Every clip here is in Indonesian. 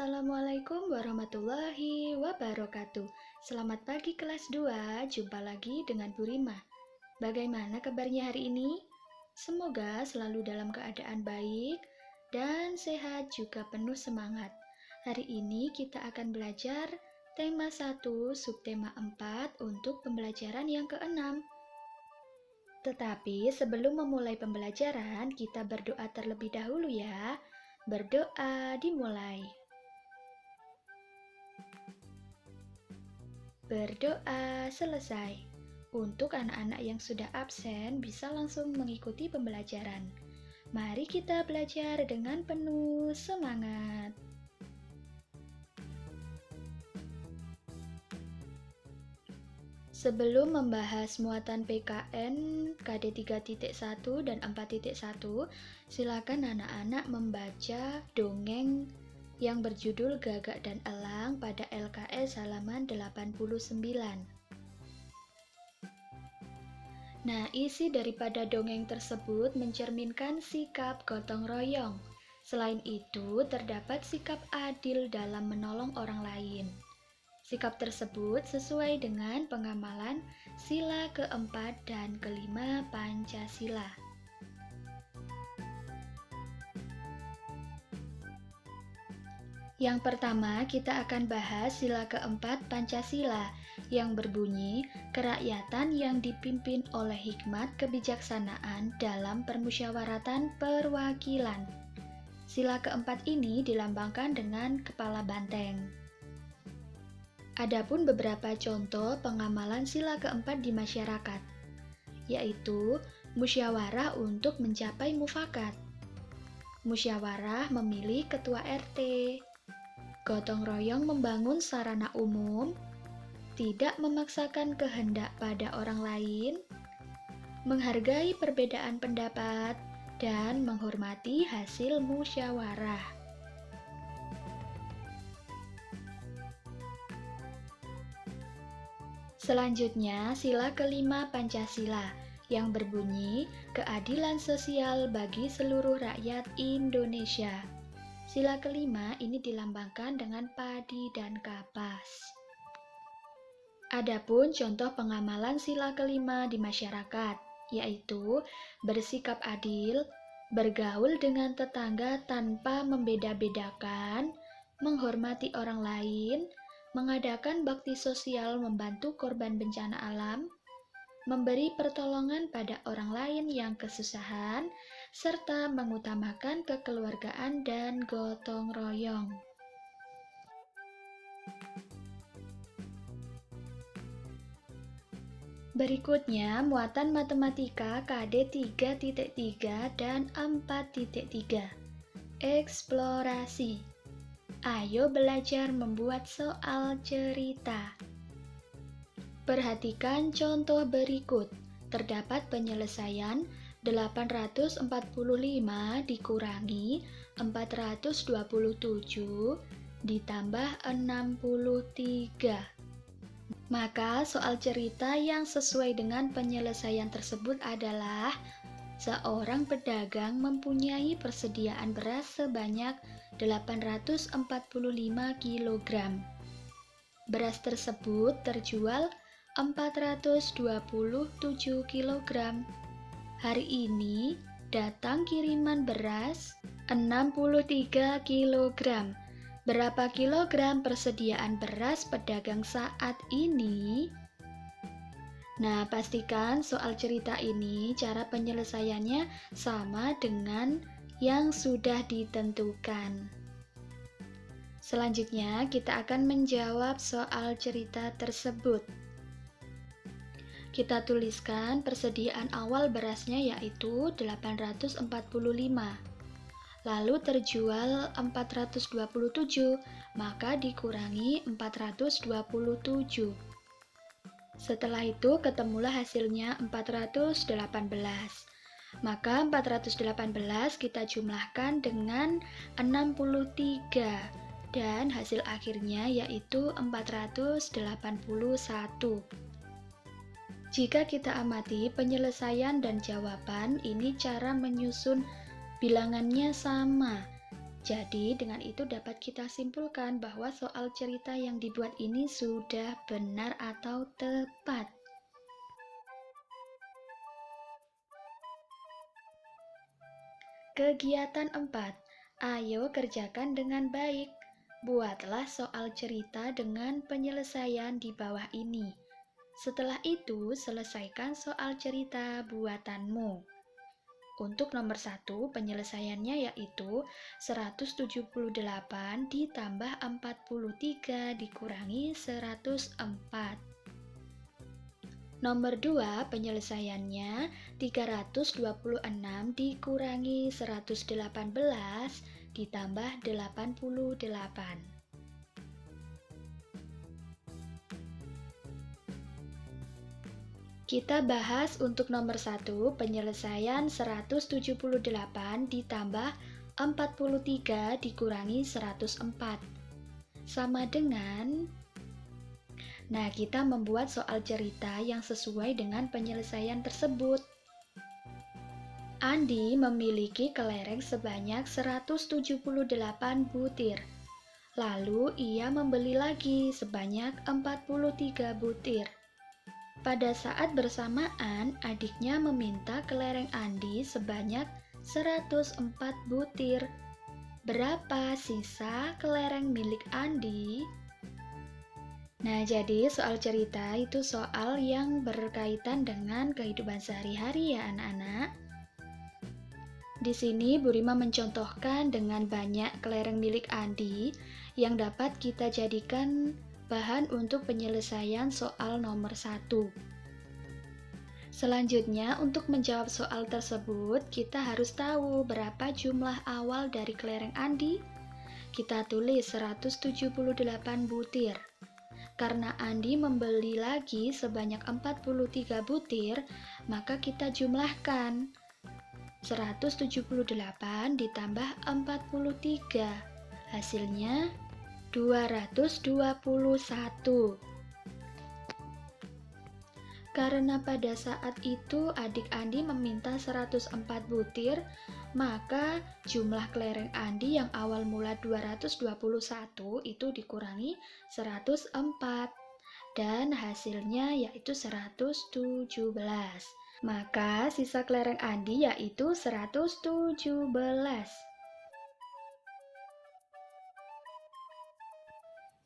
Assalamualaikum warahmatullahi wabarakatuh. Selamat pagi kelas 2, jumpa lagi dengan Bu Rima. Bagaimana kabarnya hari ini? Semoga selalu dalam keadaan baik dan sehat juga penuh semangat. Hari ini kita akan belajar tema 1, subtema 4 untuk pembelajaran yang ke-6. Tetapi sebelum memulai pembelajaran, kita berdoa terlebih dahulu ya. Berdoa dimulai. Berdoa selesai. Untuk anak-anak yang sudah absen bisa langsung mengikuti pembelajaran. Mari kita belajar dengan penuh semangat. Sebelum membahas muatan PKN KD 3.1 dan 4.1, silakan anak-anak membaca dongeng yang berjudul Gagak dan Elang pada LKS halaman 89. Nah, isi daripada dongeng tersebut mencerminkan sikap gotong royong. Selain itu, terdapat sikap adil dalam menolong orang lain. Sikap tersebut sesuai dengan pengamalan sila keempat dan kelima Pancasila. Yang pertama, kita akan bahas sila keempat Pancasila yang berbunyi kerakyatan yang dipimpin oleh hikmat kebijaksanaan dalam permusyawaratan perwakilan. Sila keempat ini dilambangkan dengan kepala banteng. Adapun beberapa contoh pengamalan sila keempat di masyarakat, yaitu musyawarah untuk mencapai mufakat, musyawarah memilih ketua RT, gotong royong membangun sarana umum, tidak memaksakan kehendak pada orang lain, menghargai perbedaan pendapat, dan menghormati hasil musyawarah. Selanjutnya, sila kelima Pancasila yang berbunyi keadilan sosial bagi seluruh rakyat Indonesia. Sila kelima ini dilambangkan dengan padi dan kapas. Adapun contoh pengamalan sila kelima di masyarakat, yaitu bersikap adil, bergaul dengan tetangga tanpa membeda-bedakan, menghormati orang lain, mengadakan bakti sosial membantu korban bencana alam, memberi pertolongan pada orang lain yang kesusahan, serta mengutamakan kekeluargaan dan gotong royong. Berikutnya, muatan matematika KD 3.3 dan 4.3. Eksplorasi. Ayo belajar membuat soal cerita. Perhatikan contoh berikut. Terdapat penyelesaian 845 dikurangi 427 ditambah 63. Maka soal cerita yang sesuai dengan penyelesaian tersebut adalah seorang pedagang mempunyai persediaan beras sebanyak 845 kg. Beras tersebut terjual 427 kg. Hari ini datang kiriman beras 63 kg. Berapa kilogram persediaan beras pedagang saat ini? Nah, pastikan soal cerita ini cara penyelesaiannya sama dengan yang sudah ditentukan. Selanjutnya, kita akan menjawab soal cerita tersebut. Kita tuliskan persediaan awal berasnya yaitu 845. Lalu terjual 427, maka dikurangi 427. Setelah itu ketemulah hasilnya 418. Maka 418 kita jumlahkan dengan 63 dan hasil akhirnya yaitu 481. Jika kita amati penyelesaian dan jawaban, ini cara menyusun bilangannya sama. Jadi, dengan itu dapat kita simpulkan bahwa soal cerita yang dibuat ini sudah benar atau tepat. Kegiatan 4. Ayo kerjakan dengan baik. Buatlah soal cerita dengan penyelesaian di bawah ini. Setelah itu, selesaikan soal cerita buatanmu. Untuk nomor 1, penyelesaiannya yaitu 178 ditambah 43 dikurangi 104. Nomor 2, penyelesaiannya 326 dikurangi 118 ditambah 88. Kita bahas untuk nomor 1, penyelesaian 178 ditambah 43 dikurangi 104. Sama dengan, nah kita membuat soal cerita yang sesuai dengan penyelesaian tersebut. Andi memiliki kelereng sebanyak 178 butir. Lalu ia membeli lagi sebanyak 43 butir. Pada saat bersamaan, adiknya meminta kelereng Andi sebanyak 104 butir. Berapa sisa kelereng milik Andi? Nah, jadi soal cerita itu soal yang berkaitan dengan kehidupan sehari-hari ya anak-anak. Di sini Bu Rima mencontohkan dengan banyak kelereng milik Andi yang dapat kita jadikan bahan untuk penyelesaian soal nomor 1. Selanjutnya, untuk menjawab soal tersebut, kita harus tahu berapa jumlah awal dari kelereng Andi. Kita tulis 178 butir. Karena Andi membeli lagi sebanyak 43 butir, maka kita jumlahkan 178 ditambah 43. Hasilnya 221. Karena pada saat itu adik Andi meminta 104 butir, maka jumlah kelereng Andi yang awal mula 221 itu dikurangi 104 dan hasilnya yaitu 117. Maka sisa kelereng Andi yaitu 117.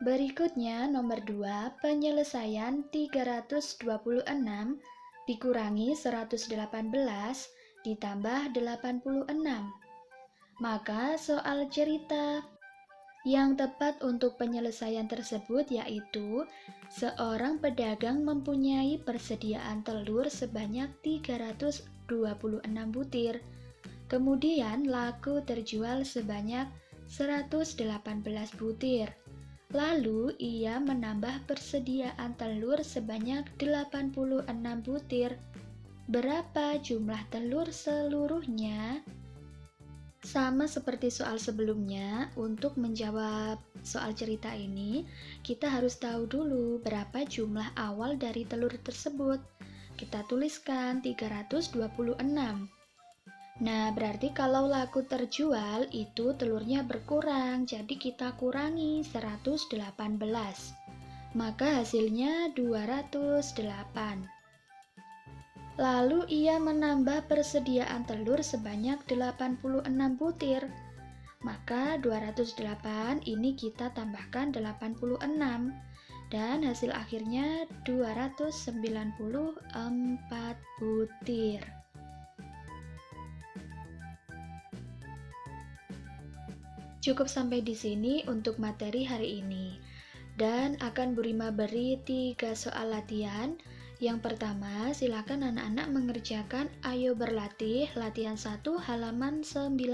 Berikutnya nomor 2, penyelesaian 326 dikurangi 118 ditambah 86. Maka soal cerita yang tepat untuk penyelesaian tersebut yaitu seorang pedagang mempunyai persediaan telur sebanyak 326 butir. Kemudian laku terjual sebanyak 118 butir. Lalu ia menambah persediaan telur sebanyak 86 butir. Berapa jumlah telur seluruhnya? Sama seperti soal sebelumnya, untuk menjawab soal cerita ini, kita harus tahu dulu berapa jumlah awal dari telur tersebut. Kita tuliskan 326. Nah, berarti kalau laku terjual itu telurnya berkurang, jadi kita kurangi 118. Maka hasilnya 208. Lalu ia menambah persediaan telur sebanyak 86 butir. Maka 208 ini kita tambahkan 86 dan hasil akhirnya 294 butir. Cukup sampai di sini untuk materi hari ini. Dan akan Bu Rima beri 3 soal latihan. Yang pertama, silakan anak-anak mengerjakan Ayo Berlatih latihan 1 halaman 90.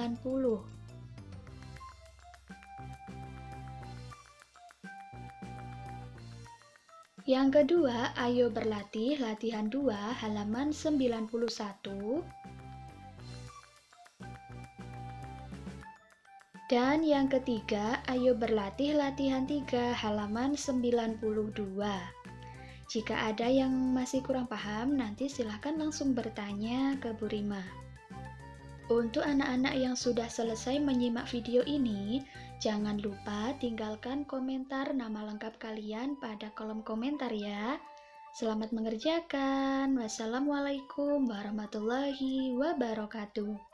Yang kedua, Ayo Berlatih latihan 2 halaman 91. Dan yang ketiga, Ayo Berlatih latihan 3 halaman 92. Jika ada yang masih kurang paham, nanti silahkan langsung bertanya ke Bu Rima. Untuk anak-anak yang sudah selesai menyimak video ini, jangan lupa tinggalkan komentar nama lengkap kalian pada kolom komentar ya. Selamat mengerjakan. Wassalamualaikum warahmatullahi wabarakatuh.